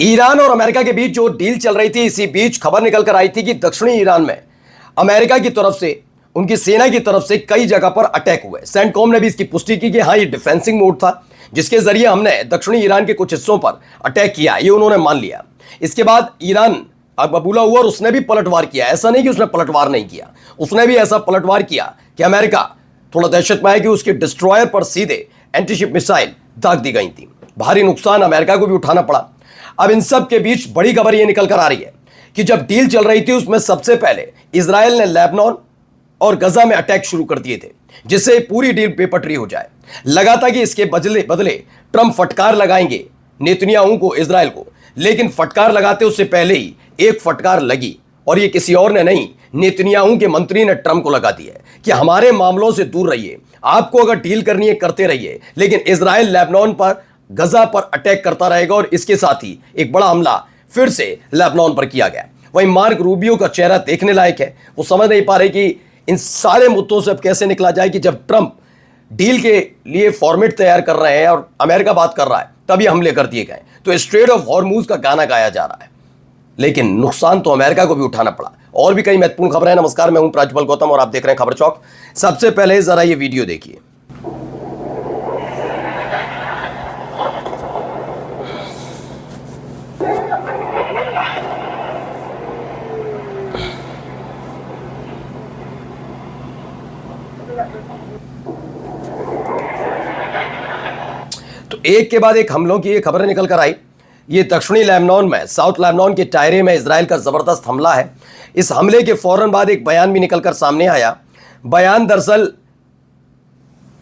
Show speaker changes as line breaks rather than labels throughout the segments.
Iran और America के बीच जो डील चल रही थी, इसी बीच खबर निकल कर आई थी कि दक्षिणी ईरान में अमेरिका की तरफ से, उनकी सेना की तरफ से कई जगह पर अटैक हुए। सेंटकॉम ने भी इसकी पुष्टि की कि हाँ, ये डिफेंसिंग मोड था, जिसके जरिए हमने दक्षिणी ईरान के कुछ हिस्सों पर अटैक किया, ये उन्होंने मान लिया। इसके बाद ईरान बबूला हुआ और उसने भी पलटवार किया। ऐसा नहीं कि उसने पलटवार नहीं किया, उसने भी ऐसा पलटवार किया कि अमेरिका थोड़ा दहशत में है कि उसके डिस्ट्रॉयर पर सीधे एंटीशिप मिसाइल दाग दी गई थी। भारी नुकसान अमेरिका को भी उठाना पड़ा। अब इन सब के बीच बड़ी खबर यह निकल कर आ रही है कि जब डील चल रही थी, उसमें सबसे पहले इजराइल ने लेबनान और गजा में अटैक शुरू कर दिए थे, जिससे पूरी डील बेपटरी हो जाए। लगा था कि इसके बदले ट्रंप फटकार लगाएंगे नेतन्याहू को, इजराइल को, लेकिन फटकार लगाते उससे पहले ही एक फटकार लगी, और ये किसी और ने नहीं, नेतन्याहू के मंत्री ने ट्रंप को लगा दी है कि हमारे मामलों से दूर रहिए, आपको अगर डील करनी है करते रहिए, लेकिन इजराइल लेबनान पर, गजा पर अटैक करता रहेगा। और इसके साथ ही एक बड़ा हमला फिर से लेबनान पर किया गया। वहीं मार्क रूबियो का चेहरा देखने लायक है, वो समझ नहीं पा रहे कि इन सारे मुद्दों से अब कैसे निकला जाए कि जब ट्रंप डील के लिए फॉर्मेट तैयार कर रहे हैं और अमेरिका बात कर रहा है, तभी हमले कर दिए गए। तो स्ट्रेट ऑफ हॉर्मूज का गाना गाया जा रहा है, लेकिन नुकसान तो अमेरिका को भी उठाना पड़ा। और भी कई महत्वपूर्ण खबरें हैं। नमस्कार, मैं हूं प्राज्वल गौतम और आप देख रहे हैं खबर चौक। सबसे पहले जरा ये वीडियो देखिए। तो एक के बाद एक हमलों की ये खबरें निकल कर आई। ये दक्षिणी लेबनान में, साउथ लेबनान के टायरे में इजराइल का जबरदस्त हमला है। इस हमले के फौरन बाद एक बयान भी निकलकर सामने आया। बयान दरअसल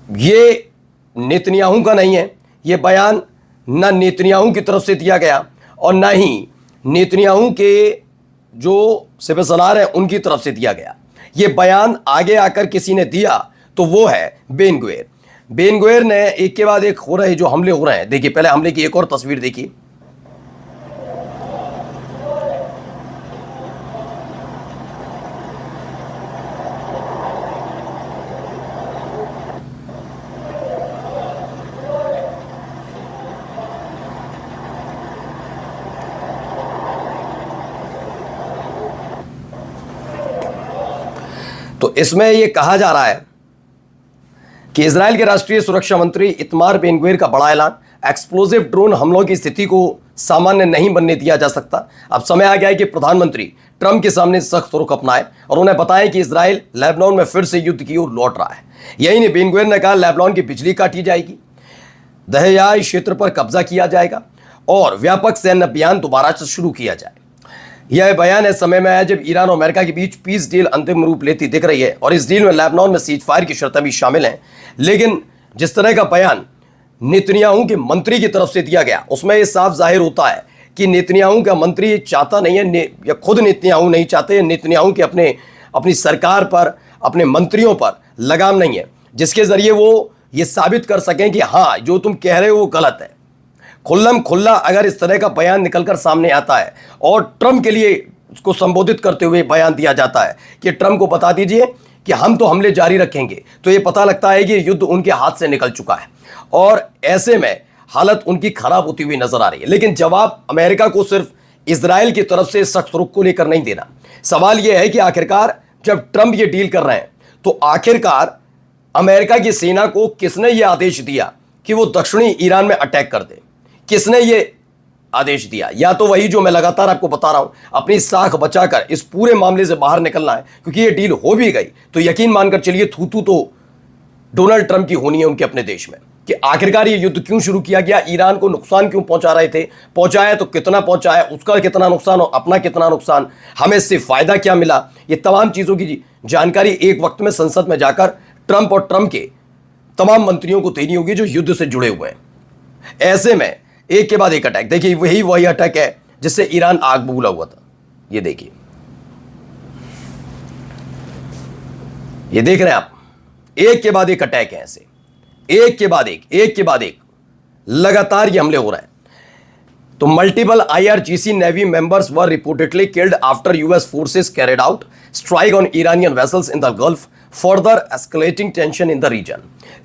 ये नेतन्याहू का नहीं है। ये बयान न नेतन्याहू की तरफ से दिया गया और न ही नेतन्याहू के जो सिपहसालार हैं उनकी तरफ से दिया गया। ये बयान आगे आकर किसी ने दिया तो वो है बेन गुवेर। बेन गुवेर ने एक के बाद एक हो रहे जो हमले हो रहे हैं, देखिए पहले हमले की एक और तस्वीर देखिए। तो इसमें यह कहा जा रहा है कि इजराइल के राष्ट्रीय सुरक्षा मंत्री इतमार बेन गुवेर का बड़ा ऐलान, एक्सप्लोजिव ड्रोन हमलों की स्थिति को सामान्य नहीं बनने दिया जा सकता। अब समय आ गया है कि प्रधानमंत्री ट्रंप के सामने सख्त रुख अपनाए और उन्हें बताएं कि इजराइल लेबनान में फिर से युद्ध की ओर लौट रहा है। यही नहीं, बेन गुवेर ने कहा लेबनान की बिजली काटी जाएगी, दहयाई क्षेत्र पर कब्जा किया जाएगा और व्यापक सैन्य अभियान दोबारा से शुरू किया जाए। यह बयान इस समय में आया जब ईरान और अमेरिका के बीच पीस डील अंतिम रूप लेती दिख रही है और इस डील में लेबनान में सीज फायर की शर्तें भी शामिल हैं। लेकिन जिस तरह का बयान नेतन्याहू के मंत्री की तरफ से दिया गया, उसमें यह साफ जाहिर होता है कि नेतन्याहू का मंत्री चाहता नहीं है, या खुद नेतन्याहू नहीं चाहते, नेतन्याहू के अपनी सरकार पर, अपने मंत्रियों पर लगाम नहीं है, जिसके जरिए वो ये साबित कर सकें कि हाँ, जो तुम कह रहे हो वो गलत है। खुल्लम खुल्ला अगर इस तरह का बयान निकलकर सामने आता है और ट्रंप के लिए उसको संबोधित करते हुए बयान दिया जाता है कि ट्रंप को बता दीजिए कि हम तो हमले जारी रखेंगे, तो ये पता लगता है कि युद्ध उनके हाथ से निकल चुका है और ऐसे में हालत उनकी खराब होती हुई नजर आ रही है। लेकिन जवाब अमेरिका को सिर्फ इजराइल की तरफ से सख्त रुख को लेकर नहीं देना। सवाल यह है कि आखिरकार जब ट्रंप ये डील कर रहे हैं, तो आखिरकार अमेरिका की सेना को किसने यह आदेश दिया कि वो दक्षिणी ईरान में अटैक कर दे? किसने ये आदेश दिया? या तो वही जो मैं लगातार आपको बता रहा हूं, अपनी साख बचाकर इस पूरे मामले से बाहर निकलना है, क्योंकि ये डील हो भी गई तो यकीन मानकर चलिए थूथू तो डोनाल्ड ट्रंप की होनी है उनके अपने देश में कि आखिरकार ये युद्ध क्यों शुरू किया गया, ईरान को नुकसान क्यों पहुंचा रहे थे, पहुंचाया तो कितना पहुंचाया, उसका कितना नुकसान और अपना कितना नुकसान, हमें इससे फायदा क्या मिला। ये तमाम चीजों की जानकारी एक वक्त में संसद में जाकर ट्रंप और ट्रंप के तमाम मंत्रियों को देनी होगी जो युद्ध से जुड़े हुए हैं। ऐसे में एक के बाद एक अटैक, देखिए वही अटैक है जिससे ईरान आग बबूला हुआ था। ये देखिए, ये देख रहे हैं आप, एक के बाद एक अटैक है, ऐसे एक के बाद एक लगातार ये हमले हो रहे हैं। तो multiple IRGC navy members were reportedly killed after US forces carried out strike on Iranian vessels in the Gulf, further escalating tension in the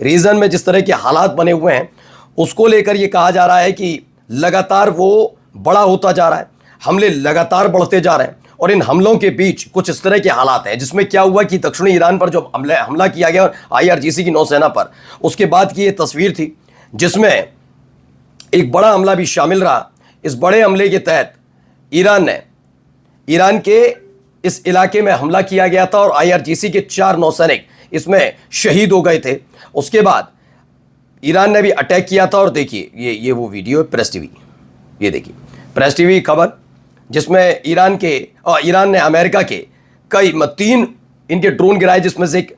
region में जिस तरह के हालात बने हुए हैं उसको लेकर यह कहा जा रहा है कि लगातार वो बड़ा होता जा रहा है, हमले लगातार बढ़ते जा रहे हैं और इन हमलों के बीच कुछ इस तरह के हालात हैं जिसमें क्या हुआ कि दक्षिणी ईरान पर जो हमला किया गया IRGC की नौसेना पर, उसके बाद की ये तस्वीर थी जिसमें एक बड़ा हमला भी शामिल रहा। इस बड़े हमले के तहत ईरान के इस इलाके में हमला किया गया था और IRGC के 4 नौसैनिक इसमें शहीद हो गए थे। उसके बाद ईरान ने भी अटैक किया था और देखिए ये वो वीडियो है, प्रेस टीवी, ये देखिए प्रेस टीवी खबर जिसमें ईरान ने अमेरिका के 3 इनके ड्रोन गिराए जिसमें से एक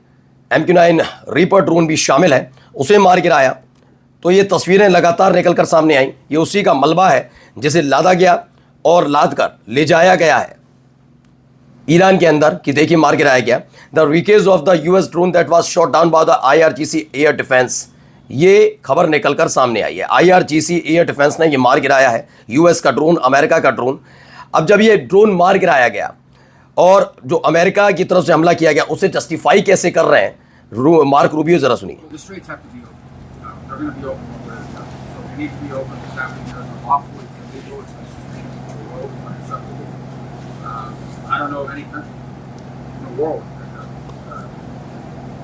MQ-9 रीपर ड्रोन भी शामिल है, उसे मार गिराया। तो ये तस्वीरें लगातार निकलकर सामने आई, ये उसी का मलबा है जिसे लादा गया और लाद कर ले जाया गया है ईरान के अंदर कि देखिए मार गिराया गया। The wreckage of the US drone that was shot down by the IRGC air defence, ये खबर निकलकर सामने आई है। IRGC एयर डिफेंस ने ये मार गिराया है US का ड्रोन, अमेरिका का ड्रोन। अब जब ये ड्रोन मार गिराया गया और जो अमेरिका की तरफ से हमला किया गया उसे जस्टिफाई कैसे कर रहे हैं मार्क रूबियो, जरा सुनिए।
I don't know of any country in the world that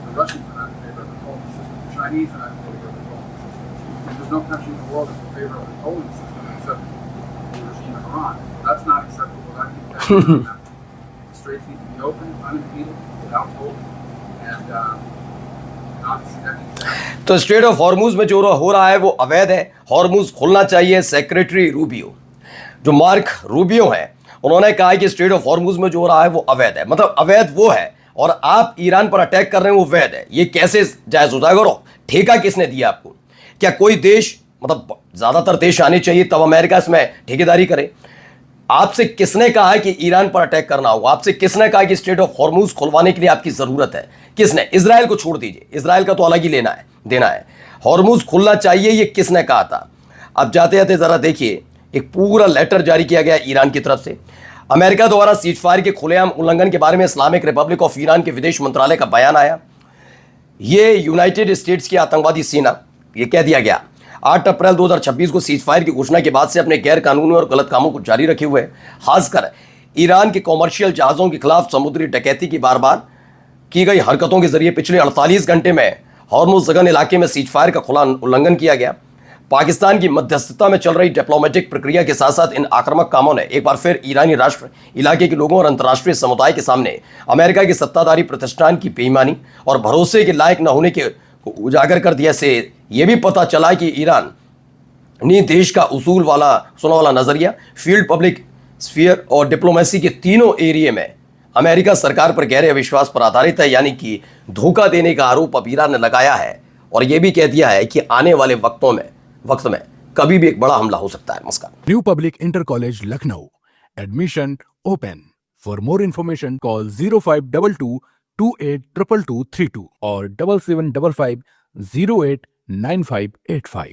the Russians are not in favor of the tolling system, the Chinese are not in favor of the tolling system, and there's no country in the world that's in favor of the tolling system except the regime of Iran. That's not acceptable. I think that the straits need to be open, unimpeded, without tolls, and obviously that needs to happen.
तो straight of Hormuz में जो हो रहा है वो अवैध है, Hormuz खुलना चाहिए। सेक्रेटरी रूबियो, जो मार्क रूबियो हैं, उन्होंने कहा कि स्ट्रेट ऑफ हॉर्मुज में जो हो रहा है वो अवैध है। मतलब अवैध वो है और आप ईरान पर अटैक कर रहे हैं वो वैध है। ये कैसे जायज होता है? करो, ठेका किसने दिया आपको? क्या कोई देश, मतलब ज्यादातर देश आने चाहिए तब अमेरिका इसमें ठेकेदारी करे? आपसे किसने कहा है कि ईरान पर अटैक करना होगा? आपसे किसने कहा कि स्ट्रेट ऑफ हॉर्मुज खुलवाने के लिए आपकी जरूरत है? किसने? इजराइल को छोड़ दीजिए, इजराइल का तो अलग ही लेना है, देना है। हॉर्मुज खुलना चाहिए, ये किसने कहा था? अब जाते जाते जरा देखिए, एक पूरा लेटर जारी किया गया ईरान की तरफ से। अमेरिका द्वारा सीज फायर के खुलेआम उल्लंघन के बारे में इस्लामिक रिपब्लिक ऑफ ईरान के विदेश मंत्रालय का बयान आया। ये यूनाइटेड स्टेट्स की आतंकवादी सेना, ये कह दिया गया, 8 अप्रैल 2026 को सीज फायर की घोषणा के बाद से अपने गैर कानूनी और गलत कामों को जारी रखे हुए है। खासकर ईरान के कॉमर्शियल जहाज़ों के खिलाफ समुद्री डकैती की बार बार की गई हरकतों के जरिए पिछले 48 घंटे में हॉर्मुज़गन इलाके में सीज फायर का खुला उल्लंघन किया गया। पाकिस्तान की मध्यस्थता में चल रही डिप्लोमेटिक प्रक्रिया के साथ साथ इन आक्रामक कामों ने एक बार फिर ईरानी राष्ट्र, इलाके के लोगों और अंतर्राष्ट्रीय समुदाय के सामने अमेरिका की सत्ताधारी प्रतिष्ठान की बेईमानी और भरोसे के लायक न होने के उजागर कर दिया। से यह भी पता चला कि ईरान ने देश का उसूल वाला नजरिया, फील्ड, पब्लिक स्फीयर और डिप्लोमेसी के तीनों एरिया में अमेरिका सरकार पर गहरे अविश्वास पर आधारित है। यानी कि धोखा देने का आरोप अब ईरान ने लगाया है और यह भी कह दिया है कि आने वाले वक्त में कभी भी एक बड़ा हमला हो सकता है। नमस्कार।
New public inter college Lucknow, admission open. For more information call 0522 282232 और 7755 089585।